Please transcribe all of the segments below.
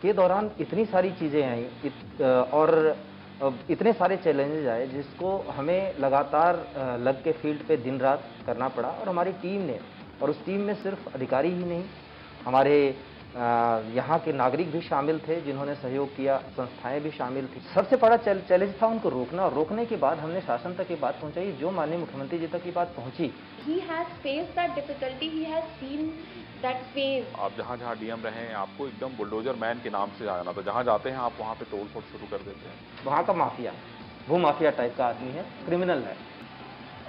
के दौरान इतनी सारी चीज़ें आई और इतने सारे चैलेंजेस आए जिसको हमें लगातार लग के फील्ड पे दिन रात करना पड़ा और हमारी टीम ने, और उस टीम में सिर्फ अधिकारी ही नहीं, हमारे यहाँ के नागरिक भी शामिल थे जिन्होंने सहयोग किया, संस्थाएं भी शामिल थी। सबसे बड़ा चैलेंज था उनको रोकना, और रोकने के बाद हमने शासन तक ये बात पहुंचाई, जो माननीय मुख्यमंत्री जी तक ये बात पहुंची। He has faced that difficulty, he has seen that phase. आप जहाँ जहाँ डीएम रहे हैं, आपको एकदम बुलडोजर मैन के नाम से जाना था। जहाँ जाते हैं आप वहाँ पे तोड़ फोड़ शुरू कर देते हैं। वहाँ का माफिया, वो माफिया टाइप का आदमी है, क्रिमिनल है।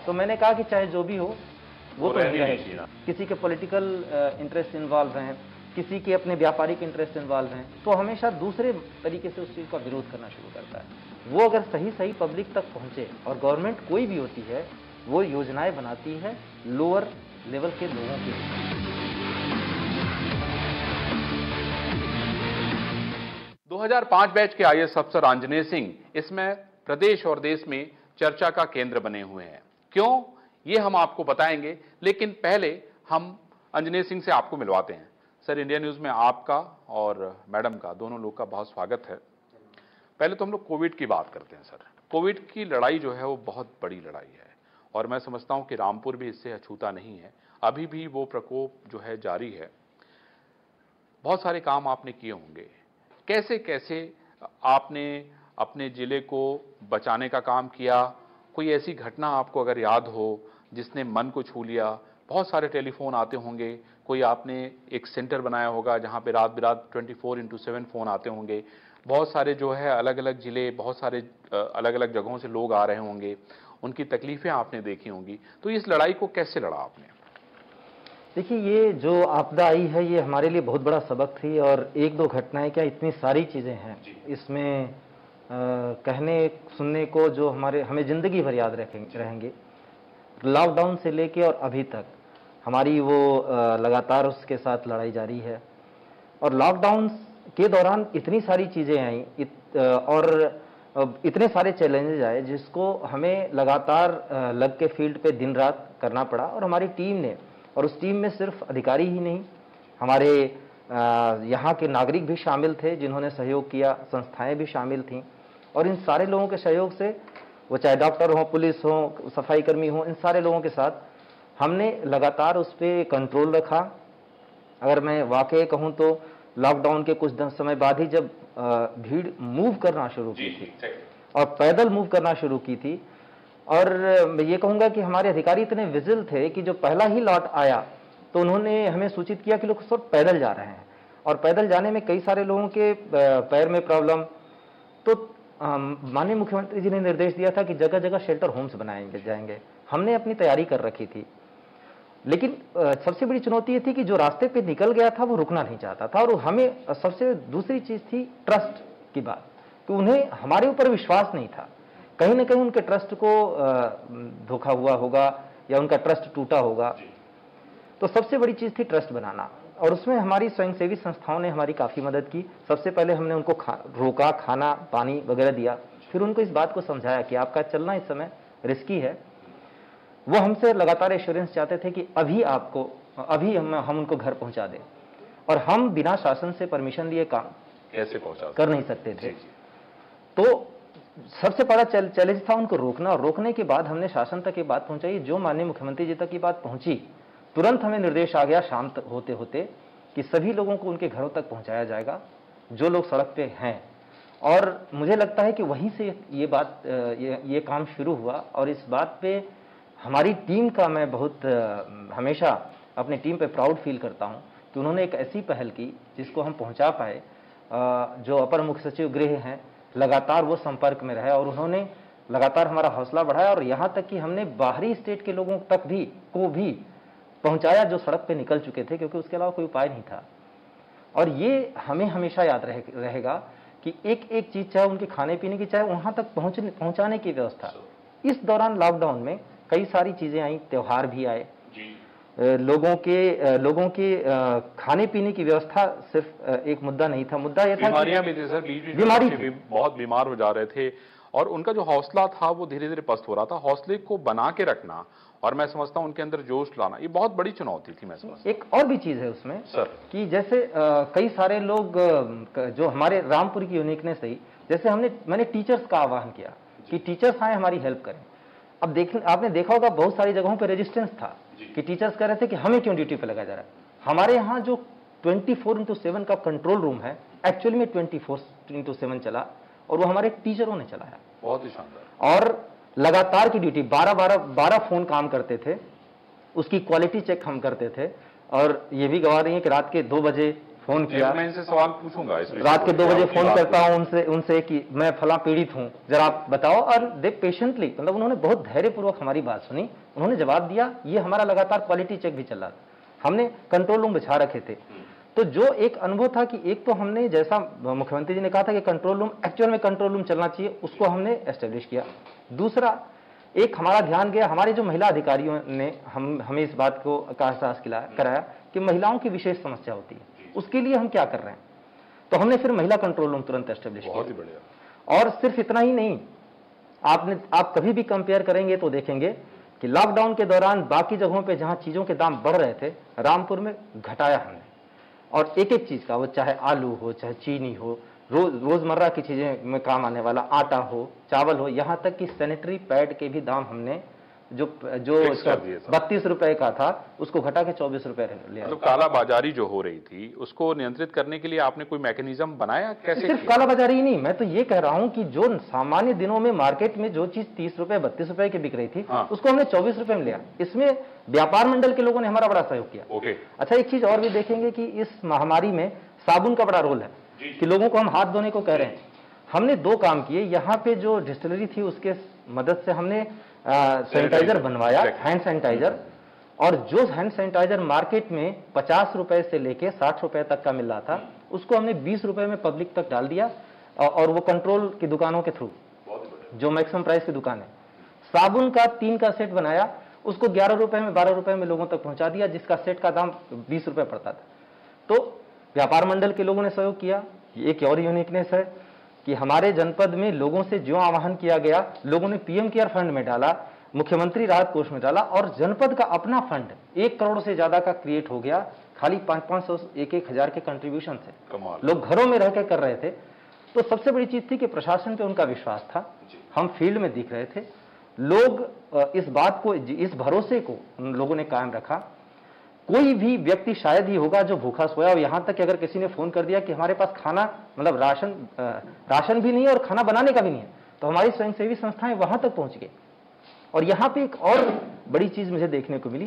तो मैंने कहा कि चाहे जो भी हो वो तो नहीं रहेगा। किसी के पॉलिटिकल इंटरेस्ट इन्वॉल्व हैं, किसी के अपने व्यापारिक इंटरेस्ट इन्वॉल्व हैं, तो हमेशा दूसरे तरीके से उस चीज़ का विरोध करना शुरू करता है। वो अगर सही सही पब्लिक तक पहुंचे, और गवर्नमेंट कोई भी होती है वो योजनाएं बनाती है लोअर लेवल के लोगों के लिए। 2005 बैच के आईएएस अफसर आंजनेय सिंह इसमें प्रदेश और देश में चर्चा का केंद्र बने हुए हैं। क्यों, ये हम आपको बताएंगे, लेकिन पहले हम आंजनेय सिंह से आपको मिलवाते हैं। सर, इंडिया न्यूज में आपका और मैडम का, दोनों लोग का बहुत स्वागत है। पहले तो हम लोग कोविड की बात करते हैं। सर, कोविड की लड़ाई जो है वो बहुत बड़ी लड़ाई है, और मैं समझता हूं कि रामपुर भी इससे अछूता नहीं है। अभी भी वो प्रकोप जो है जारी है। बहुत सारे काम आपने किए होंगे, कैसे कैसे आपने अपने जिले को बचाने का काम किया? कोई ऐसी घटना आपको अगर याद हो जिसने मन को छू लिया? बहुत सारे टेलीफोन आते होंगे, कोई आपने एक सेंटर बनाया होगा जहां पे रात बिरात 24/7 फोन आते होंगे। बहुत सारे जो है अलग अलग जिले, बहुत सारे अलग अलग जगहों से लोग आ रहे होंगे, उनकी तकलीफें आपने देखी होंगी। तो इस लड़ाई को कैसे लड़ा आपने? देखिए, ये जो आपदा आई है ये हमारे लिए बहुत बड़ा सबक थी, और एक दो घटनाएं क्या, इतनी सारी चीज़ें हैं इसमें कहने सुनने को जो हमें ज़िंदगी भर याद रहेंगे। लॉकडाउन से लेके और अभी तक हमारी वो लगातार उसके साथ लड़ाई जारी है। और लॉकडाउन के दौरान इतनी सारी चीज़ें आई और इतने सारे चैलेंजेस आए जिसको हमें लगातार लग के फील्ड पे दिन रात करना पड़ा, और हमारी टीम ने, और उस टीम में सिर्फ अधिकारी ही नहीं, हमारे यहाँ के नागरिक भी शामिल थे जिन्होंने सहयोग किया, संस्थाएं भी शामिल थीं। और इन सारे लोगों के सहयोग से, वो चाहे डॉक्टर हों, पुलिस हों, सफाई कर्मी हों, इन सारे लोगों के साथ हमने लगातार उस पर कंट्रोल रखा। अगर मैं वाकई कहूँ तो लॉकडाउन के कुछ समय बाद ही जब भीड़ मूव करना शुरू की थी और पैदल मूव करना शुरू की थी, और मैं ये कहूँगा कि हमारे अधिकारी इतने विजिल थे कि जो पहला ही लॉट आया तो उन्होंने हमें सूचित किया कि लोग सब पैदल जा रहे हैं, और पैदल जाने में कई सारे लोगों के पैर में प्रॉब्लम। तो माननीय मुख्यमंत्री जी ने निर्देश दिया था कि जगह जगह शेल्टर होम्स बनाएंगे जाएंगे। हमने अपनी तैयारी कर रखी थी, लेकिन सबसे बड़ी चुनौती ये थी कि जो रास्ते पे निकल गया था वो रुकना नहीं चाहता था। और हमें सबसे दूसरी चीज थी ट्रस्ट की बात, कि उन्हें हमारे ऊपर विश्वास नहीं था। कहीं ना कहीं उनके ट्रस्ट को धोखा हुआ होगा या उनका ट्रस्ट टूटा होगा। तो सबसे बड़ी चीज थी ट्रस्ट बनाना, और उसमें हमारी स्वयंसेवी संस्थाओं ने हमारी काफी मदद की। सबसे पहले हमने उनको रोका, खाना पानी वगैरह दिया, फिर उनको इस बात को समझाया कि आपका चलना इस समय रिस्की है। वो हमसे लगातार एश्योरेंस चाहते थे कि अभी हम उनको घर पहुंचा दें, और हम बिना शासन से परमिशन लिए काम कैसे पहुंचा कर नहीं सकते थे। तो सबसे बड़ा चैलेंज था उनको रोकना, और रोकने के बाद हमने शासन तक ये बात पहुंचाई। जो माननीय मुख्यमंत्री जी तक ये बात पहुंची, तुरंत हमें निर्देश आ गया शाम तक होते होते कि सभी लोगों को उनके घरों तक पहुंचाया जाएगा जो लोग सड़क पे हैं। और मुझे लगता है कि वहीं से ये काम शुरू हुआ, और इस बात पे हमारी टीम का मैं बहुत हमेशा अपनी टीम पे प्राउड फील करता हूं कि उन्होंने एक ऐसी पहल की जिसको हम पहुंचा पाए। जो अपर मुख्य सचिव गृह हैं, लगातार वो संपर्क में रहे, और उन्होंने लगातार हमारा हौसला बढ़ाया, और यहाँ तक कि हमने बाहरी स्टेट के लोगों तक भी पहुंचाया जो सड़क पे निकल चुके थे, क्योंकि उसके अलावा कोई उपाय नहीं था। और ये हमें हमेशा याद रहेगा कि एक एक चीज, चाहे उनके खाने पीने की, चाहे वहां तक पहुंचाने की व्यवस्था। इस दौरान लॉकडाउन में कई सारी चीजें आई, त्योहार भी आए, लोगों के खाने पीने की व्यवस्था सिर्फ एक मुद्दा नहीं था। मुद्दा यह था बीमारियां भी थी सर, बीमारी थी, बहुत बीमार हो जा रहे थे, और उनका जो हौसला था वो धीरे धीरे पस्त हो रहा था। हौसले को बना के रखना और मैं समझता हूं उनके अंदर जोश लाना ये बहुत बड़ी चुनौती थी। मैं समझता एक और भी चीज है उसमें सर कि जैसे कई सारे लोग जो हमारे रामपुर की यूनिकनेस है, जैसे मैंने टीचर्स का आह्वान किया कि टीचर्स आए हमारी हेल्प करें। अब आपने देखा होगा बहुत सारी जगहों पे रेजिस्टेंस था कि टीचर्स कह रहे थे कि हमें क्यों ड्यूटी पे लगाया जा रहा है। हमारे यहाँ जो 24/7 का कंट्रोल रूम है एक्चुअली में 24/7 चला और वो हमारे टीचरों ने चलाया। बहुत ही शानदार। और लगातार की ड्यूटी 12 फोन काम करते थे, उसकी क्वालिटी चेक हम करते थे। और ये भी गवाह रही है कि रात के 2 बजे फोन किया, मैं इनसे सवाल पूछूंगा रात के 2 बजे फोन करता हूं उनसे कि मैं फला पीड़ित हूं, जरा आप बताओ। और दे पेशेंटली, मतलब उन्होंने बहुत धैर्यपूर्वक हमारी बात सुनी, उन्होंने जवाब दिया। ये हमारा लगातार क्वालिटी चेक भी चल रहा था, हमने कंट्रोल रूम बिछा रखे थे। तो जो एक अनुभव था कि एक तो हमने, जैसा मुख्यमंत्री जी ने कहा था कि कंट्रोल रूम एक्चुअल में कंट्रोल रूम चलना चाहिए, उसको हमने एस्टेब्लिश किया। दूसरा, एक हमारा ध्यान गया, हमारे जो महिला अधिकारियों ने हमें इस बात को का एहसास कराया कि महिलाओं की विशेष समस्या होती है, उसके लिए हम क्या कर रहे हैं। तो हमने फिर महिला कंट्रोल रूम तुरंत एस्टेब्लिश किया। बहुत ही बढ़िया। और सिर्फ इतना ही नहीं, आप कभी भी कंपेयर करेंगे तो देखेंगे कि लॉकडाउन के दौरान बाकी जगहों पे जहां चीजों के दाम बढ़ रहे थे, रामपुर में घटाया हमने। और एक एक चीज का, वो चाहे आलू हो, चाहे चीनी हो, रोजमर्रा की चीजें में काम आने वाला आटा हो, चावल हो, यहां तक कि सैनिटरी पैड के भी दाम हमने जो 32 रुपए का था उसको घटा के 24 रुपए लिया। तो कालाबाजारी जो हो रही थी उसको नियंत्रित करने के लिए आपने कोई मैकेनिज्म बनाया? कैसे? सिर्फ कालाबाजारी ही नहीं, मैं तो ये कह रहा हूं कि जो सामान्य दिनों में मार्केट में जो चीज 30 रुपए 32 रुपए की बिक रही थी, उसको हमने 24 रुपए में लिया। इसमें व्यापार मंडल के लोगों ने हमारा बड़ा सहयोग किया। अच्छा, एक चीज और भी देखेंगे कि इस महामारी में साबुन का बड़ा रोल है कि लोगों को हम हाथ धोने को कह रहे हैं। हमने 2 काम किए। यहाँ पे जो डिस्टिलरी थी उसके मदद से हमने सैनिटाइजर बनवाया, हैंड सैनिटाइजर। और जो हैंड सैनिटाइजर मार्केट में 50 रुपए से लेके 60 रुपए तक का मिल रहा था, उसको हमने 20 रुपए में पब्लिक तक डाल दिया। और वो कंट्रोल की दुकानों के थ्रू, जो मैक्सिमम प्राइस की दुकान है। साबुन का 3 का सेट बनाया, उसको 11 रुपए में 12 रुपए में लोगों तक पहुंचा दिया, जिसका सेट का दाम 20 रुपए पड़ता था। तो व्यापार मंडल के लोगों ने सहयोग किया। एक और यूनिकनेस है कि हमारे जनपद में लोगों से जो आह्वान किया गया, लोगों ने पीएम केयर फंड में डाला, मुख्यमंत्री राहत कोष में डाला, और जनपद का अपना फंड 1 करोड़ से ज्यादा का क्रिएट हो गया, खाली 500 1-1 हजार के कंट्रीब्यूशन से। लोग घरों में रहकर कर रहे थे। तो सबसे बड़ी चीज थी कि प्रशासन पे उनका विश्वास था, हम फील्ड में दिख रहे थे। लोग इस बात को, इस भरोसे को लोगों ने कायम रखा। कोई भी व्यक्ति शायद ही होगा जो भूखा सोया, और यहां तक कि अगर किसी ने फोन कर दिया कि हमारे पास खाना, मतलब राशन भी नहीं है और खाना बनाने का भी नहीं है, तो हमारी स्वयंसेवी संस्थाएं वहां तक पहुंच गई। और यहां पे एक और बड़ी चीज मुझे देखने को मिली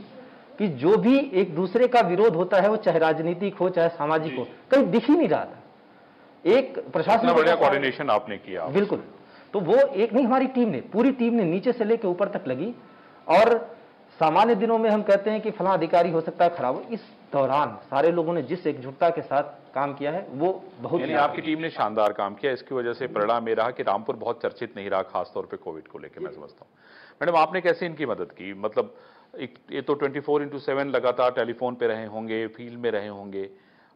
कि जो भी एक दूसरे का विरोध होता है, वो चाहे राजनीतिक हो चाहे सामाजिक हो, कहीं दिख ही नहीं रहा था। एक प्रशासन, बढ़िया कोऑर्डिनेशन आपने किया। बिल्कुल। तो वो एक नहीं, हमारी टीम ने, पूरी टीम ने नीचे से लेकर ऊपर तक लगी। और सामान्य दिनों में हम कहते हैं कि फला अधिकारी हो सकता है खराब हो, इस दौरान सारे लोगों ने जिस एकजुटता के साथ काम किया है वो बहुत, यानी आपकी टीम ने शानदार काम किया। इसकी वजह से परिणाम ये रहा कि रामपुर बहुत चर्चित नहीं रहा, खासतौर पे कोविड को लेकर। मैं समझता हूँ मैडम, आपने कैसे इनकी मदद की? मतलब ये तो 24/7 लगातार टेलीफोन पे रहे होंगे, फील्ड में रहे होंगे,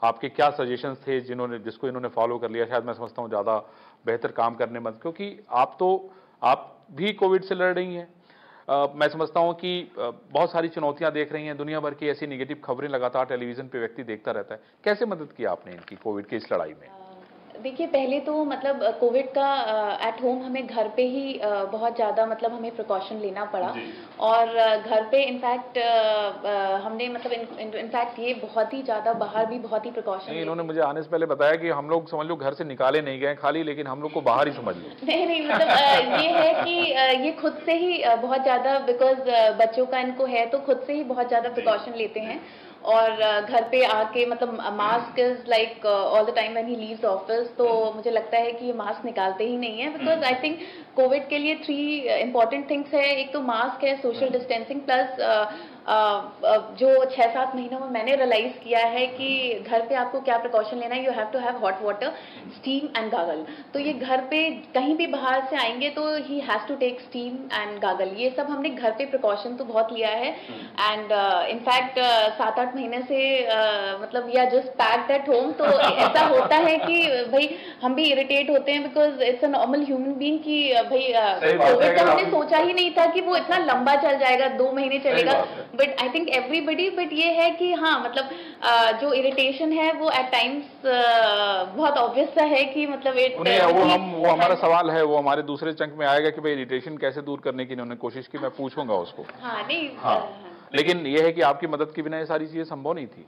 आपके क्या सजेशंस थे जिसको इन्होंने फॉलो कर लिया? शायद मैं समझता हूँ ज्यादा बेहतर काम करने में, क्योंकि आप भी कोविड से लड़ रही हैं। मैं समझता हूं कि बहुत सारी चुनौतियां देख रही हैं, दुनिया भर की ऐसी नेगेटिव खबरें लगातार टेलीविजन पे व्यक्ति देखता रहता है। कैसे मदद की आपने इनकी कोविड की इस लड़ाई में? देखिए, पहले तो मतलब कोविड का एट होम हमें घर पे ही बहुत ज़्यादा मतलब हमें प्रिकॉशन लेना पड़ा। और घर पे इनफैक्ट हमने मतलब इनफैक्ट ये बहुत ही ज़्यादा, बाहर भी बहुत ही प्रिकॉशन। इन्होंने मुझे आने से पहले बताया कि हम लोग समझ लो घर से निकाले नहीं गए खाली, लेकिन हम लोग को बाहर ही समझ लो। नहीं मतलब ये है कि ये खुद से ही बहुत ज़्यादा, बिकॉज बच्चों का इनको है तो खुद से ही बहुत ज़्यादा प्रिकॉशन लेते हैं। और घर पे आके मतलब mask is like all the time when he leaves office, तो मुझे लगता है कि ये मास्क निकालते ही नहीं है। बिकॉज आई थिंक कोविड के लिए 3 इंपॉर्टेंट थिंग्स है। एक तो मास्क है, सोशल डिस्टेंसिंग, प्लस जो 6-7 महीनों में मैंने रियलाइज किया है कि घर पे आपको क्या प्रिकॉशन लेना है, you have to have hot water, steam and gargle. तो ये घर पे कहीं भी बाहर से आएंगे तो he has to take steam and gargle, ये सब हमने घर पे प्रिकॉशन तो बहुत लिया है। एंड इनफैक्ट 7-8 महीने से मतलब we are just packed at home. तो ऐसा होता है कि भाई हम भी इरिटेट होते हैं because it's a normal human being कि भाई कोविड तो हमने सोचा ही नहीं था कि वो इतना लंबा चल जाएगा, 2 महीने चलेगा, but I think everybody. But ये है कि हाँ मतलब जो इरिटेशन है वो एट टाइम्स बहुत ऑब्वियस सा है कि मतलब वो हमारा सवाल है, वो हमारे दूसरे चंक में आएगा कि भाई इरिटेशन कैसे दूर करने की इन्होंने कोशिश की, मैं पूछूंगा उसको। हाँ नहीं लेकिन ये है कि आपकी मदद के बिना ये सारी चीजें संभव नहीं थी,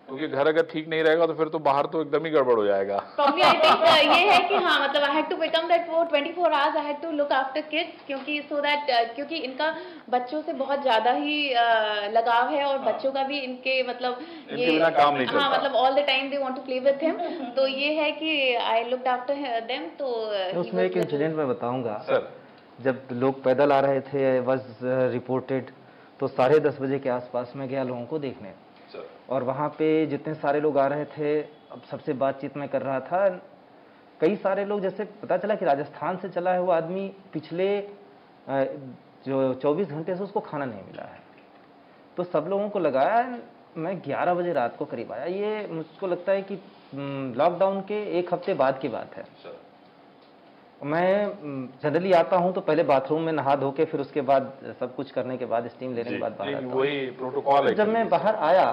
क्योंकि घर अगर ठीक नहीं रहेगा तो फिर तो बाहर तो एकदम ही गड़बड़ हो जाएगा। प्रॉब्लम आई थिंक ये है कि हाँ मतलब I had to become that वो 24 hours I had to look after kids, क्योंकि सो दैट क्योंकि इनका बच्चों से बहुत ज्यादा ही लगाव है और बच्चों का भी इनके मतलब ये बिना काम नहीं चलता। हाँ मतलब all the time they want to play with him, तो ये है कि आई लुक्ड आफ्टर देम। तो उसमें एक इंसिडेंट मैं बताऊंगा सर। जब लोग पैदल आ रहे थे वाज रिपोर्टेड, तो 10:30 बजे के आसपास में गया लोगों को देखने, और वहाँ पे जितने सारे लोग आ रहे थे, अब सबसे बातचीत में कर रहा था, कई सारे लोग, जैसे पता चला कि राजस्थान से चला है वो आदमी, पिछले जो 24 घंटे से उसको खाना नहीं मिला है। तो सब लोगों को लगाया, मैं 11 बजे रात को करीब आया। ये मुझको लगता है कि लॉकडाउन के 1 हफ्ते बाद की बात है। मैं जनरली आता हूँ तो पहले बाथरूम में नहा धो के फिर उसके बाद सब कुछ करने के बाद स्टीम लेने के बाद बाहर आता हूँ। वही प्रोटोकॉल है। जब मैं बाहर आया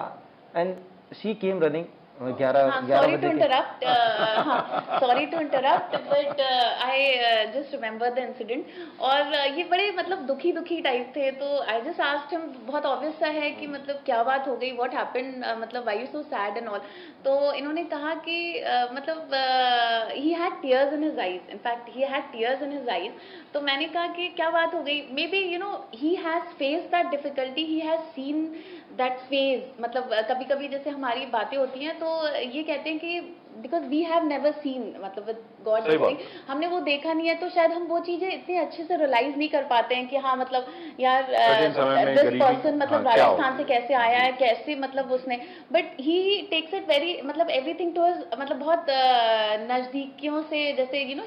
एंड शी केम रनिंग 11 बजे। Sorry to interrupt but I just remember the incident. और ये बड़े मतलब दुखी टाइप थे, तो आई जस्ट आस्क्ड हिम, बहुत ऑब्वियस सा है कि मतलब क्या बात हो गई, व्हाट हैपेंड, मतलब why you so sad and all. तो इन्होंने कहा कि मतलब he had tears in his eyes, in fact he had tears in his eyes. तो मैंने कहा कि क्या बात हो गई, may be you know he has faced that difficulty, he has seen that phase. मतलब कभी कभी जैसे हमारी बातें होती हैं तो ये कहते हैं कि because we have never seen, मतलब विद गॉड ब्लेसिंग हमने वो देखा नहीं है, तो शायद हम वो चीजें इतने अच्छे से रियलाइज नहीं कर पाते हैं कि हाँ मतलब यार दिस पर्सन मतलब राजस्थान से कैसे आया है, कैसे मतलब उसने, but he takes it very मतलब एवरीथिंग टू मतलब बहुत नजदीकियों से, जैसे you know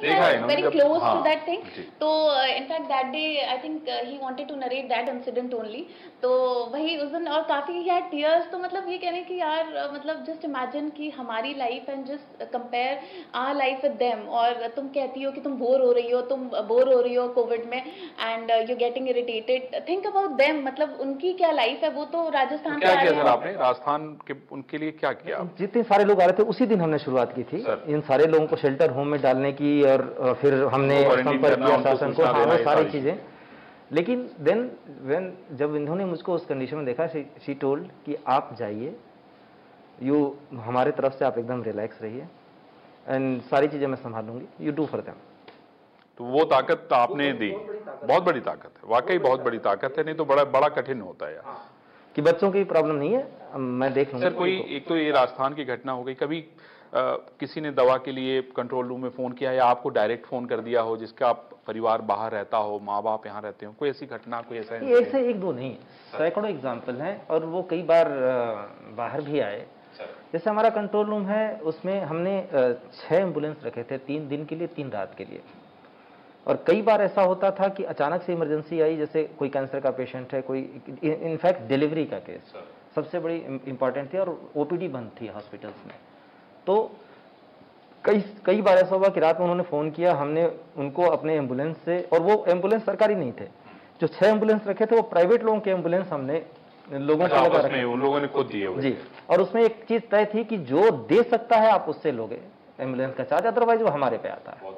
very close to that thing. तो in fact that day I think he wanted to narrate that incident only. तो वही उस दिन और काफी ही हैड टीयर्स। तो मतलब ये कहने कि यार मतलब जस्ट इमेजिन कि हमारी life and just compare our life with them, और तुम कहती हो कि तुम बोर हो रही हो कोविड में and you getting irritated, think about them, मतलब उनकी क्या लाइफ है, वो तो राजस्थान से आ रहे हैं। सर आपने राजस्थान के उनके लिए क्या किया? जितने सारे लोग आ रहे थे उसी दिन हमने शुरुआत की थी इन सारे लोगों को शेल्टर होम में डालने की, और फिर हमने संपर्क किया शासन को, हाँ सारी चीजें। लेकिन देन जब इन्होंने मुझको उस कंडीशन में देखा, शी टोल्ड कि आप जाइए, यू हमारे तरफ से आप एकदम रिलैक्स रहिए एंड सारी चीजें मैं संभाल लूंगी, यू डू फॉर देम। तो वो ताकत आपने दी, बहुत बड़ी ताकत है, वाकई बहुत बड़ी ताकत है, नहीं तो बड़ा कठिन होता है कि बच्चों की प्रॉब्लम नहीं है, मैं देख लूंगा। सर कोई एक तो ये राजस्थान की घटना हो गई, कभी किसी ने दवा के लिए कंट्रोल रूम में फोन किया या आपको डायरेक्ट फोन कर दिया हो, जिसका परिवार बाहर रहता हो, माँ बाप यहाँ रहते हो, कोई ऐसी घटना, कोई ऐसा? ऐसे 1-2 नहीं, सैकड़ों एग्जाम्पल हैं, और वो कई बार बाहर भी आए। जैसे हमारा कंट्रोल रूम है, उसमें हमने 6 एम्बुलेंस रखे थे, 3 दिन के लिए 3 रात के लिए। और कई बार ऐसा होता था कि अचानक से इमरजेंसी आई, जैसे कोई कैंसर का पेशेंट है, कोई इनफैक्ट डिलीवरी का केस सबसे बड़ी इंपॉर्टेंट थी, और ओपीडी बंद थी हॉस्पिटल्स में। तो कई बार ऐसा हुआ कि रात में उन्होंने फोन किया, हमने उनको अपने एम्बुलेंस से, और वो एम्बुलेंस सरकारी नहीं थे, जो 6 एम्बुलेंस रखे थे वो प्राइवेट लोगों के एम्बुलेंस हमने लोगों को लगा रखे, उन लोगों ने खुद दिए जी। और उसमें एक चीज तय थी कि जो दे सकता है आप उससे लोगे एम्बुलेंस का चार्ज, अदरवाइज वो हमारे पे आता है।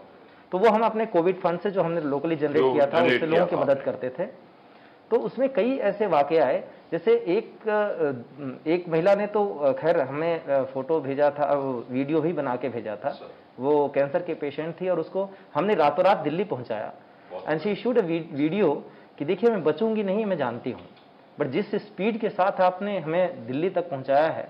तो वो हम अपने कोविड फंड से जो हमने लोकली जनरेट किया था उससे लोगों की मदद करते थे। तो उसमें कई ऐसे वाकये आए, जैसे एक महिला ने तो खैर हमें फोटो भेजा था, वीडियो भी बना के भेजा था, वो कैंसर के पेशेंट थी, और उसको हमने रातों रात दिल्ली पहुंचाया and she shoot a video कि देखिए मैं बचूंगी नहीं, मैं जानती हूँ, बट जिस स्पीड के साथ आपने हमें दिल्ली तक पहुंचाया है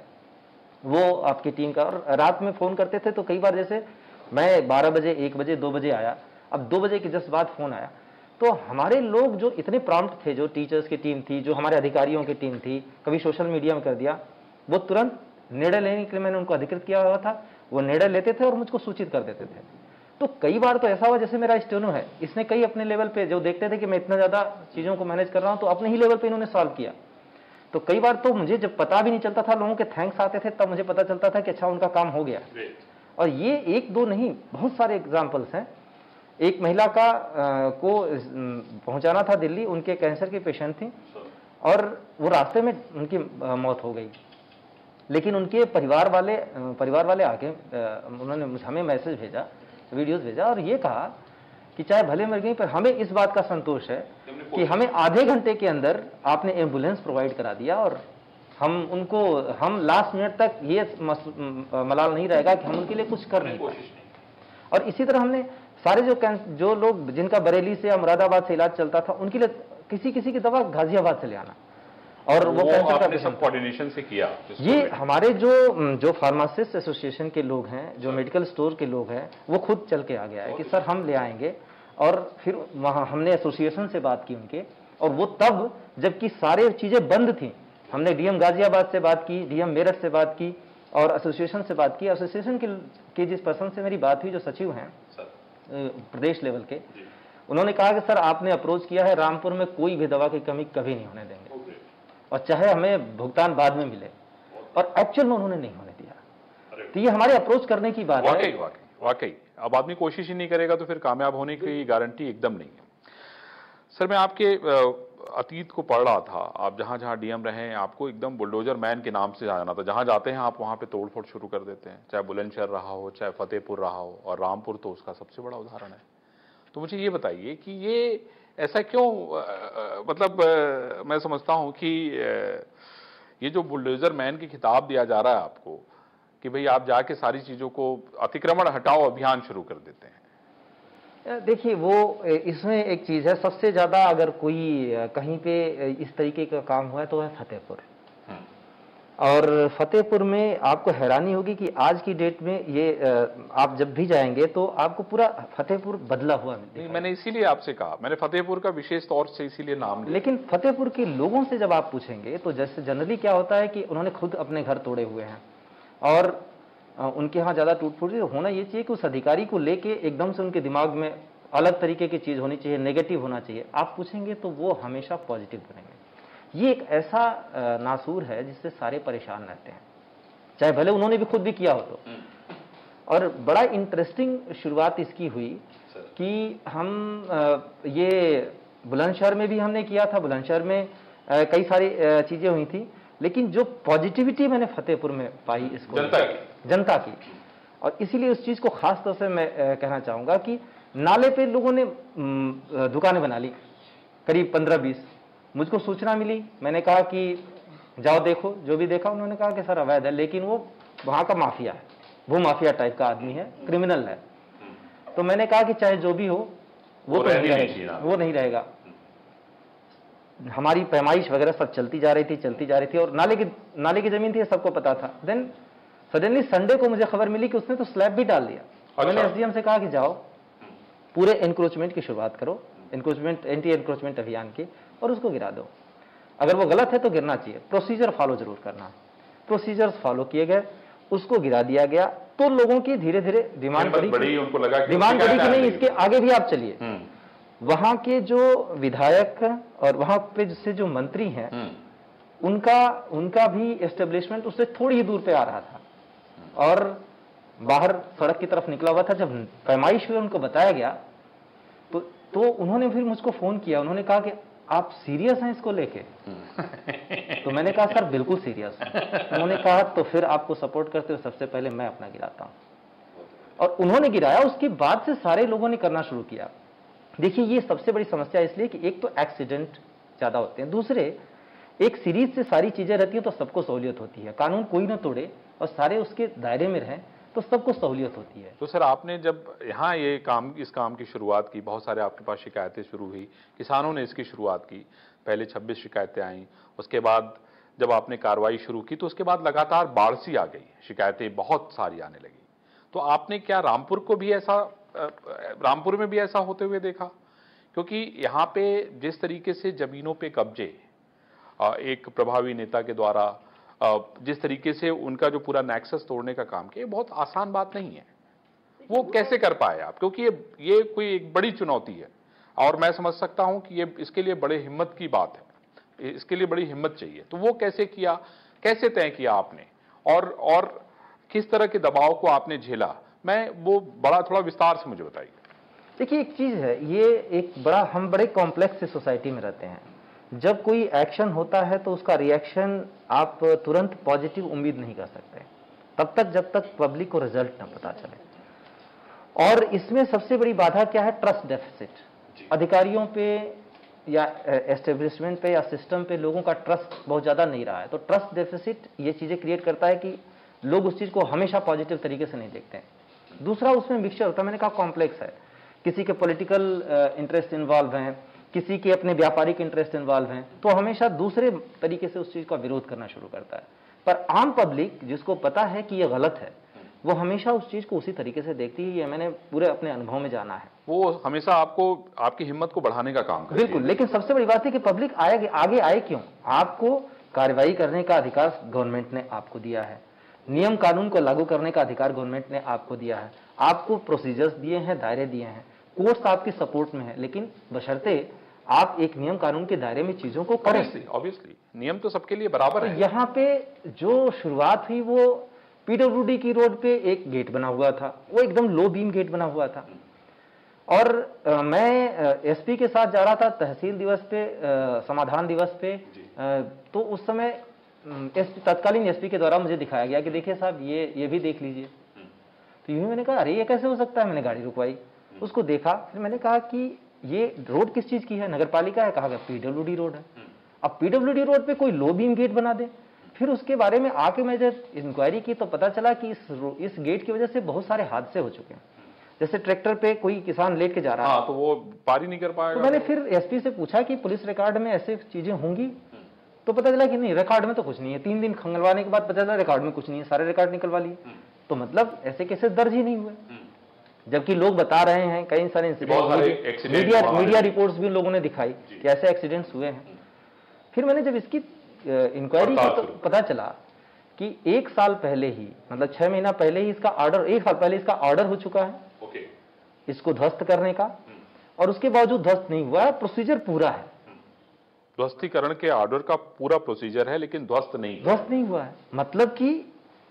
वो आपकी टीम का। और रात में फोन करते थे तो कई बार जैसे मैं 12 बजे, 1 बजे, 2 बजे आया, अब 2 बजे के जस्ट बाद फोन आया, तो हमारे लोग जो इतने प्रॉम्प्ट थे, जो टीचर्स की टीम थी, जो हमारे अधिकारियों की टीम थी, कभी सोशल मीडिया में कर दिया, वो तुरंत निर्णय लेने के लिए मैंने उनको अधिकृत किया हुआ था, वो निर्णय लेते थे और मुझको सूचित कर देते थे। तो कई बार तो ऐसा हुआ, जैसे मेरा स्टेनो है, इसने कई अपने लेवल पे जो देखते थे कि मैं इतना ज़्यादा चीज़ों को मैनेज कर रहा हूँ, तो अपने ही लेवल पे इन्होंने सॉल्व किया। तो कई बार तो मुझे जब पता भी नहीं चलता था, लोगों के थैंक्स आते थे, तब मुझे पता चलता था कि अच्छा उनका काम हो गया। और ये एक दो नहीं, बहुत सारे एग्जाम्पल्स हैं। एक महिला का को पहुंचाना था दिल्ली, उनके कैंसर की पेशेंट थी और वो रास्ते में उनकी मौत हो गई, लेकिन उनके परिवार वाले आके उन्होंने हमें मैसेज भेजा, वीडियोस भेजा और ये कहा कि चाहे भले मर गई, पर हमें इस बात का संतोष है कि हमें आधे घंटे के अंदर आपने एम्बुलेंस प्रोवाइड करा दिया और हम लास्ट मिनट तक ये मलाल नहीं रहेगा कि हम उनके लिए कुछ कर नहीं पाए। और इसी तरह हमने सारे जो लोग जिनका बरेली से या मुरादाबाद से इलाज चलता था, उनके लिए किसी की दवा गाजियाबाद से ले आना, और वो कैंसर का सब कोऑर्डिनेशन से किया। ये हमारे जो फार्मासिस्ट एसोसिएशन के लोग हैं, जो मेडिकल स्टोर के लोग हैं, वो खुद चल के आ गया है कि सर हम ले आएंगे। और फिर वहाँ हमने एसोसिएशन से बात की उनके, और वो तब जबकि सारे चीज़ें बंद थी, हमने डीएम गाजियाबाद से बात की, डीएम मेरठ से बात की और एसोसिएशन से बात की। एसोसिएशन के जिस पर्सन से मेरी बात हुई, जो सचिव हैं प्रदेश लेवल के, उन्होंने कहा कि सर आपने अप्रोच किया है, रामपुर में कोई भी दवा की कमी कभी नहीं होने देंगे, और चाहे हमें भुगतान बाद में मिले। और एक्चुअल में उन्होंने नहीं होने दिया। तो ये हमारे अप्रोच करने की बात है। वाकई अब आदमी कोशिश ही नहीं करेगा तो फिर कामयाब होने की गारंटी एकदम नहीं है। सर, मैं आपके अतीत को पढ़ रहा था। आप जहां जहां डीएम रहे हैं, आपको एकदम बुलडोजर मैन के नाम से जाना था। जहां जाते हैं आप वहां पे तोड़फोड़ शुरू कर देते हैं, चाहे बुलंदशहर रहा हो, चाहे फतेहपुर रहा हो, और रामपुर तो उसका सबसे बड़ा उदाहरण है। तो मुझे ये बताइए कि ये ऐसा क्यों, मतलब मैं समझता हूं कि ये जो बुलडोजर मैन की खिताब दिया जा रहा है आपको कि भाई आप जाके सारी चीजों को अतिक्रमण हटाओ अभियान शुरू कर देते हैं। देखिए, वो इसमें एक चीज है, सबसे ज्यादा अगर कोई कहीं पे इस तरीके का काम हुआ है तो है फतेहपुर। और फतेहपुर में आपको हैरानी होगी कि आज की डेट में ये आप जब भी जाएंगे तो आपको पूरा फतेहपुर बदला हुआ मिलेगा। मैंने इसीलिए आपसे कहा, मैंने फतेहपुर का विशेष तौर से इसीलिए नाम लिया। लेकिन फतेहपुर के लोगों से जब आप पूछेंगे तो जैसे जनरली क्या होता है कि उन्होंने खुद अपने घर तोड़े हुए हैं और उनके यहाँ ज्यादा टूट फूट होना ये चाहिए कि उस अधिकारी को लेके एकदम से उनके दिमाग में अलग तरीके की चीज होनी चाहिए, नेगेटिव होना चाहिए। आप पूछेंगे तो वो हमेशा पॉजिटिव बनेंगे। ये एक ऐसा नासूर है जिससे सारे परेशान रहते हैं, चाहे भले उन्होंने भी खुद भी किया हो तो। और बड़ा इंटरेस्टिंग शुरुआत इसकी हुई कि हम ये बुलंदशहर में भी हमने किया था। बुलंदशहर में कई सारी चीजें हुई थी, लेकिन जो पॉजिटिविटी मैंने फतेहपुर में पाई इसको जनता की, और इसीलिए उस चीज को खास तौर से मैं कहना चाहूंगा कि नाले पे लोगों ने दुकानें बना ली, करीब 15-20। मुझको सूचना मिली, मैंने कहा कि जाओ देखो। जो भी देखा उन्होंने कहा कि सर अवैध है, लेकिन वो वहां का माफिया है, वो माफिया टाइप का आदमी है, क्रिमिनल है। तो मैंने कहा कि चाहे जो भी हो वो तो नहीं रहेगा। हमारी पैमाइश वगैरह सब चलती जा रही थी और नाले की जमीन थी, सबको पता था। देन सडनली संडे को मुझे खबर मिली कि उसने तो स्लैब भी डाल दिया। अच्छा। मैंने एसडीएम से कहा कि जाओ पूरे एनक्रोचमेंट की शुरुआत करो, एंटी एनक्रोचमेंट अभियान की, और उसको गिरा दो। अगर वो गलत है तो गिरना चाहिए, प्रोसीजर फॉलो जरूर करना। प्रोसीजर्स फॉलो किए गए, उसको गिरा दिया गया। तो लोगों की धीरे धीरे डिमांड बढ़ी, उनको लगा कि डिमांड बढ़ी कि नहीं, इसके आगे भी आप चलिए। वहां के जो विधायक और वहां पे से जो मंत्री हैं, उनका भी एस्टेब्लिशमेंट उससे थोड़ी ही दूर पे आ रहा था और बाहर सड़क की तरफ निकला हुआ था। जब पैमाइश हुई, उनको बताया गया तो उन्होंने फिर मुझको फोन किया। उन्होंने कहा कि आप सीरियस हैं इसको लेके? तो मैंने कहा सर बिल्कुल सीरियस हूं। उन्होंने कहा तो फिर आपको सपोर्ट करते हुए सबसे पहले मैं अपना गिराता हूं। और उन्होंने गिराया, उसके बाद से सारे लोगों ने करना शुरू किया। देखिए, ये सबसे बड़ी समस्या इसलिए कि एक तो एक्सीडेंट ज्यादा होते हैं, दूसरे एक सीरीज से सारी चीजें रहती है तो सबको सहूलियत होती है। कानून कोई ना तोड़े और सारे उसके दायरे में रहें तो सबको सहूलियत होती है। तो सर, आपने जब यहाँ इस काम की शुरुआत की, बहुत सारे आपके पास शिकायतें शुरू हुई, किसानों ने इसकी शुरुआत की, पहले 26 शिकायतें आई, उसके बाद जब आपने कार्रवाई शुरू की तो उसके बाद लगातार बाढ़ सी आ गई, शिकायतें बहुत सारी आने लगी। तो आपने क्या रामपुर में भी ऐसा होते हुए देखा? क्योंकि यहाँ पे जिस तरीके से जमीनों पे कब्जे एक प्रभावी नेता के द्वारा जिस तरीके से उनका जो पूरा नेक्सस तोड़ने का काम किया, बहुत आसान बात नहीं है। वो कैसे कर पाए आप? क्योंकि ये कोई एक बड़ी चुनौती है और मैं समझ सकता हूं कि ये इसके लिए बड़े हिम्मत की बात है, इसके लिए बड़ी हिम्मत चाहिए। तो वो कैसे किया, कैसे तय किया आपने, और किस तरह के दबाव को आपने झेला? मैं वो बड़ा थोड़ा विस्तार से मुझे बताइए। देखिए, एक चीज है, ये एक बड़ा, हम बड़े कॉम्प्लेक्स सोसाइटी में रहते हैं। जब कोई एक्शन होता है तो उसका रिएक्शन आप तुरंत पॉजिटिव उम्मीद नहीं कर सकते तब तक जब तक पब्लिक को रिजल्ट ना पता चले। और इसमें सबसे बड़ी बाधा क्या है? Trust deficit. अधिकारियों पे या एस्टेब्लिशमेंट पे या सिस्टम पे लोगों का ट्रस्ट बहुत ज्यादा नहीं रहा है। तो ट्रस्ट डेफिसिट ये चीजें क्रिएट करता है कि लोग उस चीज को हमेशा पॉजिटिव तरीके से नहीं देखते हैं। दूसरा, उसमें मिक्सचर होता है, मैंने कहा कॉम्प्लेक्स है। किसी के पॉलिटिकल इंटरेस्ट इन्वॉल्व हैं, किसी के अपने व्यापारिक इंटरेस्ट इन्वॉल्व हैं, तो हमेशा दूसरे तरीके से उस चीज का विरोध करना शुरू करता है। पर आम पब्लिक जिसको पता है कि यह गलत है, वो हमेशा उस चीज को उसी तरीके से देखती है। ये मैंने पूरे अपने अनुभव में जाना है। वो हमेशा आपको, आपकी हिम्मत को बढ़ाने का काम करती है। बिल्कुल, लेकिन सबसे बड़ी बात है कि पब्लिक आगे आए क्यों? आपको कार्रवाई करने का अधिकार गवर्नमेंट ने आपको दिया है, नियम कानून को लागू करने का अधिकार गवर्नमेंट ने आपको दिया है, आपको प्रोसीजर्स दिए हैं, दायरे दिए हैं, कोर्ट्स आपकी सपोर्ट में है, लेकिन बशर्ते आप एक नियम कानून के दायरे में चीजों को करें। ऑब्वियसली नियम तो सबके लिए बराबर है। यहाँ पे जो शुरुआत हुई वो पीडब्ल्यूडी की रोड पे एक गेट बना हुआ था, वो एकदम लो बीम गेट बना हुआ था। और मैं एसपी के साथ जा रहा था तहसील दिवस पे, समाधान दिवस पे, तो उस समय तत्कालीन एसपी के द्वारा मुझे दिखाया गया कि देखिए साहब, ये भी देख लीजिए। तो यूं ही मैंने कहा, अरे ये कैसे हो सकता है? मैंने गाड़ी रुकवाई, उसको देखा, फिर मैंने कहा कि ये रोड किस चीज की है? नगरपालिका है? कहा गया पीडब्ल्यूडी रोड है। अब पीडब्ल्यूडी रोड पे कोई लो बीम गेट बना दे। फिर उसके बारे में आके मैं जब इंक्वायरी की तो पता चला कि इस गेट की वजह से बहुत सारे हादसे हो चुके हैं। जैसे ट्रैक्टर पे कोई किसान लेट के जा रहा है, तो वो पार ही नहीं कर पाएगा। तो मैंने फिर एसपी से पूछा कि पुलिस रिकॉर्ड में ऐसे चीजें होंगी? तो पता चला कि नहीं, रिकॉर्ड में तो कुछ नहीं है। 3 दिन खंगलवाने के बाद पता चला रिकॉर्ड में कुछ नहीं है, सारे रिकॉर्ड निकलवा लिए। तो मतलब ऐसे केसेस दर्ज ही नहीं हुए, जबकि लोग बता रहे हैं कई सारे इंसिडेंट, मीडिया रिपोर्ट्स भी लोगों ने दिखाई कि ऐसे एक्सीडेंट्स हुए हैं। फिर मैंने जब इसकी इंक्वायरी की तो पता चला कि 1 साल पहले ही, मतलब 6 महीना पहले ही इसका ऑर्डर, 1 साल पहले इसका ऑर्डर हो चुका है इसको ध्वस्त करने का, और उसके बावजूद ध्वस्त नहीं हुआ है। प्रोसीजर पूरा है, ध्वस्तीकरण के ऑर्डर का पूरा प्रोसीजर है, लेकिन ध्वस्त नहीं हुआ है। मतलब कि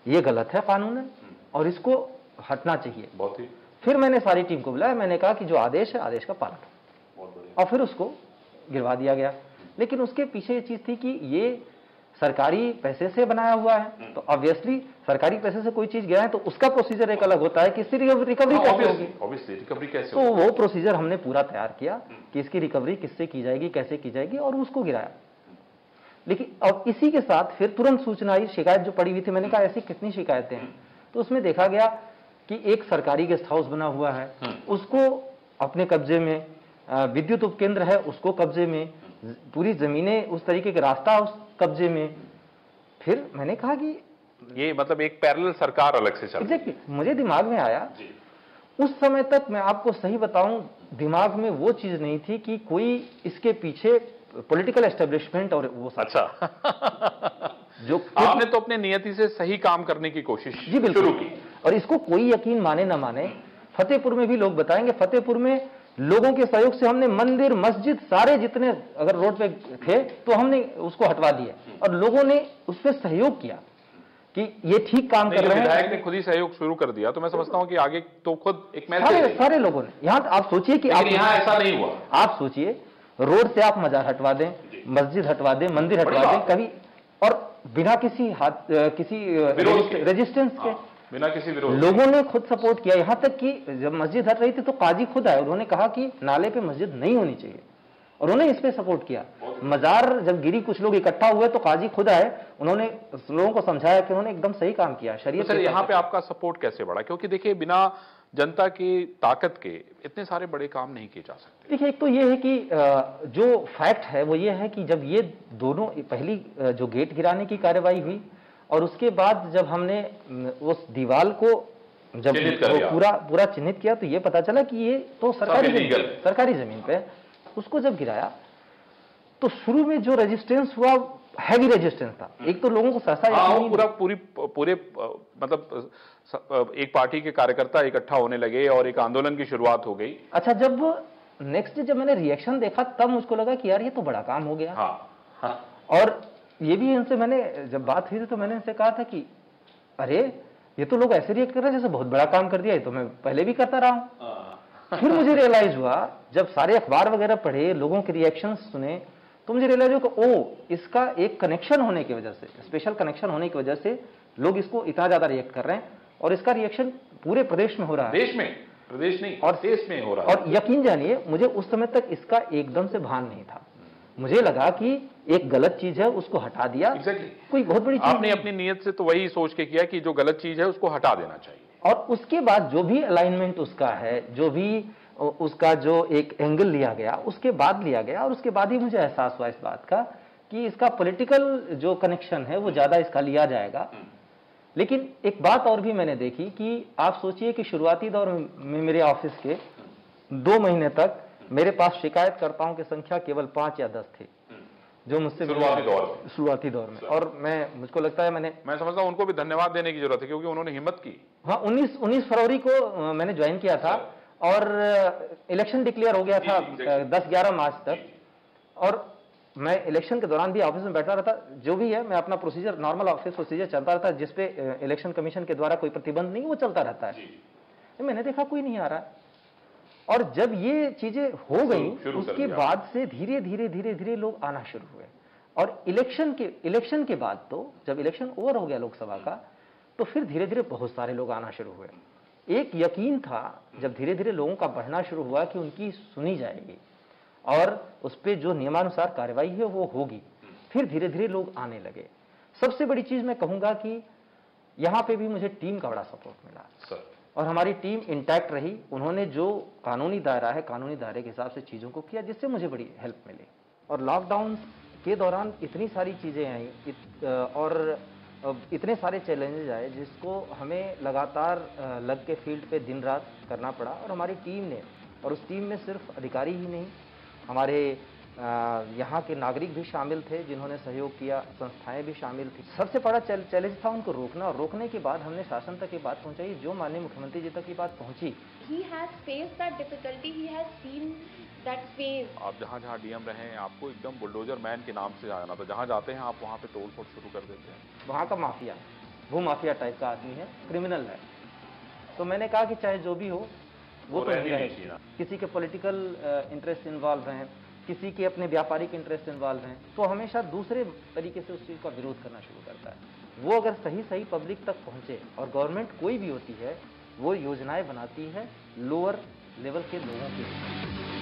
ये गलत है कानूनन और इसको हटना चाहिए। बहुत ही। फिर मैंने सारी टीम को बुलाया, मैंने कहा कि जो आदेश है आदेश का पालन, और फिर उसको गिरवा दिया गया। लेकिन उसके पीछे ये चीज थी कि ये सरकारी पैसे से बनाया हुआ है, तो ऑब्वियसली सरकारी पैसे से कोई चीज गया है तो उसका प्रोसीजर एक अलग होता है कि इसकी रिकवरी कैसे होगी। ऑब्वियसली रिकवरी कैसे तो वो प्रोसीजर हमने पूरा तैयार किया कि इसकी रिकवरी किससे की जाएगी, कैसे की जाएगी, और उसको गिराया। लेकिन अब इसी के साथ फिर तुरंत सूचना आई, शिकायत जो पड़ी हुई थी, मैंने कहा ऐसी कितनी शिकायतें हैं, तो उसमें देखा गया कि एक सरकारी गेस्ट हाउस बना हुआ है, उसको अपने कब्जे में, विद्युत उपकेंद्र है उसको कब्जे में, पूरी जमीनें उस तरीके के रास्ता उस कब्जे में। फिर मैंने कहा कि ये मतलब एक पैरेलल सरकार अलग से चल रही है। एग्जैक्टली, मुझे दिमाग में आया उस समय तक, मैं आपको सही बताऊं, दिमाग में वो चीज नहीं थी कि कोई इसके पीछे पॉलिटिकल एस्टेब्लिशमेंट और वो। अच्छा जो आपने तो अपने नियति से सही काम करने की कोशिश शुरू की, और इसको कोई यकीन माने ना माने, फतेहपुर में भी लोग बताएंगे, फतेहपुर में लोगों के सहयोग से हमने मंदिर मस्जिद सारे जितने अगर रोड पे थे तो हमने उसको हटवा दिया, और लोगों ने उस पर सहयोग किया कि ये ठीक काम कर रहे हैं। विधायक ने खुद ही सहयोग शुरू कर दिया, तो मैं समझता हूं कि आगे तो खुद एक मैसेज सारे लोगों ने। यहाँ आप सोचिए कि यहाँ ऐसा नहीं हुआ। आप सोचिए, रोड से आप मजार हटवा दें, मस्जिद हटवा दें, मंदिर हटवा दें कभी, और बिना किसी रेजिस्टेंस के, बिना किसी विरोध, लोगों ने खुद सपोर्ट किया। यहां तक कि जब मस्जिद हट रही थी तो काजी खुद आए, उन्होंने कहा कि नाले पे मस्जिद नहीं होनी चाहिए, और उन्होंने इस पे सपोर्ट किया। मजार जब गिरी, कुछ लोग इकट्ठा हुए तो काजी खुद आए, उन्होंने लोगों को समझाया कि उन्होंने एकदम सही काम किया। शरीयत सर, यहाँ पे आपका सपोर्ट कैसे बढ़ा? क्योंकि देखिए, बिना जनता की ताकत के इतने सारे बड़े काम नहीं किए जा सकते। देखिए, एक तो ये है कि जो फैक्ट है वो ये है कि जब ये दोनों, पहली जो गेट गिराने की कार्रवाई हुई, और उसके बाद जब हमने उस दीवार को जब पूरा चिन्हित किया, तो ये पता चला कि ये तो सरकारी जमीन पे, उसको जब गिराया तो शुरू में जो रेजिस्टेंस हुआ हैवी रेजिस्टेंस था। एक तो लोगों को सहसा यकीन पूरे मतलब एक पार्टी के कार्यकर्ता इकट्ठा होने लगे और एक आंदोलन की शुरुआत हो गई। अच्छा, जब नेक्स्ट डे जब मैंने रिएक्शन देखा तब मुझको लगा कि यार ये तो बड़ा काम हो गया। हाँ। और ये भी इनसे मैंने जब बात हुई तो मैंने इनसे कहा था कि अरे ये तो लोग ऐसे रिएक्ट कर रहे हैं जैसे बहुत बड़ा काम कर दिया, ये तो मैं पहले भी करता रहा हूं। फिर मुझे रियलाइज हुआ जब सारे अखबार वगैरह पढ़े, लोगों के रिएक्शंस सुने, तो मुझे रियलाइज हुआ कि ओ, इसका एक कनेक्शन होने की वजह से, स्पेशल कनेक्शन होने की वजह से लोग इसको इतना ज्यादा रिएक्ट कर रहे हैं और इसका रिएक्शन पूरे प्रदेश में हो रहा है। देश में, प्रदेश नहीं और देश में हो रहा है। और यकीन जानिए मुझे उस समय तक इसका एकदम से भान नहीं था। मुझे लगा कि एक गलत चीज है उसको हटा दिया। कोई बहुत बड़ी चीज आपने अपनी नीयत से तो वही सोच के किया कि जो गलत चीज है उसको हटा देना चाहिए। और उसके बाद जो भी अलाइनमेंट उसका है, जो भी उसका जो एक एंगल लिया गया, उसके बाद लिया गया और उसके बाद ही मुझे एहसास हुआ इस बात का कि इसका पॉलिटिकल जो कनेक्शन है वो ज्यादा इसका लिया जाएगा। लेकिन एक बात और भी मैंने देखी कि आप सोचिए कि शुरुआती दौर में मेरे ऑफिस के 2 महीने तक मेरे पास शिकायतकर्ताओं की संख्या केवल 5 या 10 थे जो मुझसे शुरुआती दौर में। और मुझको लगता है मैं समझता हूं उनको भी धन्यवाद देने की जरूरत है क्योंकि उन्होंने हिम्मत की। हाँ, 19 फरवरी को मैंने ज्वाइन किया था और इलेक्शन डिक्लेयर हो गया था 10-11 मार्च तक। और मैं इलेक्शन के दौरान भी ऑफिस में बैठा रहता, जो भी है मैं अपना प्रोसीजर, नॉर्मल ऑफिस प्रोसीजर चलता रहता है जिसपे इलेक्शन कमीशन के द्वारा कोई प्रतिबंध नहीं, वो चलता रहता है। मैंने देखा कोई नहीं आ रहा है। और जब ये चीजें हो गई उसके बाद से धीरे धीरे लोग आना शुरू हुए। और इलेक्शन के बाद तो जब इलेक्शन ओवर हो गया लोकसभा का, तो फिर धीरे धीरे बहुत सारे लोग आना शुरू हुए। एक यकीन था जब धीरे धीरे लोगों का बढ़ना शुरू हुआ कि उनकी सुनी जाएगी और उस पर जो नियमानुसार कार्रवाई है वो होगी। फिर धीरे धीरे लोग आने लगे। सबसे बड़ी चीज मैं कहूंगा कि यहां पे भी मुझे टीम का बड़ा सपोर्ट मिला और हमारी टीम इंटैक्ट रही। उन्होंने जो कानूनी दायरा है, कानूनी दायरे के हिसाब से चीजों को किया, जिससे मुझे बड़ी हेल्प मिली। और लॉकडाउन के दौरान इतनी सारी चीजें आई और इतने सारे चैलेंजेस आए जिसको हमें लगातार लग के फील्ड पे दिन रात करना पड़ा। और हमारी टीम ने, और उस टीम में सिर्फ अधिकारी ही नहीं, हमारे यहाँ के नागरिक भी शामिल थे जिन्होंने सहयोग किया, संस्थाएं भी शामिल थी। सबसे बड़ा चैलेंज था उनको रोकना, और रोकने के बाद हमने शासन तक ये बात पहुंचाई, जो माननीय मुख्यमंत्री जी तक ये बात पहुंची। He has faced that difficulty, he has seen that phase. आप जहाँ जहाँ डीएम रहे हैं आपको एकदम बुलडोजर मैन के नाम से जाना था। जहाँ जाते हैं आप वहाँ पे तोड़ फोड़ शुरू कर देते हैं। वहाँ का माफिया, वो माफिया टाइप का आदमी है, क्रिमिनल है। तो मैंने कहा कि चाहे जो भी हो वो तो नहीं रहे। किसी के पॉलिटिकल इंटरेस्ट इन्वॉल्व हैं, किसी के अपने व्यापारिक इंटरेस्ट इन्वॉल्व हैं, तो हमेशा दूसरे तरीके से उस चीज़ का विरोध करना शुरू करता है। वो अगर सही पब्लिक तक पहुंचे, और गवर्नमेंट कोई भी होती है वो योजनाएं बनाती है लोअर लेवल के लोगों के लिए।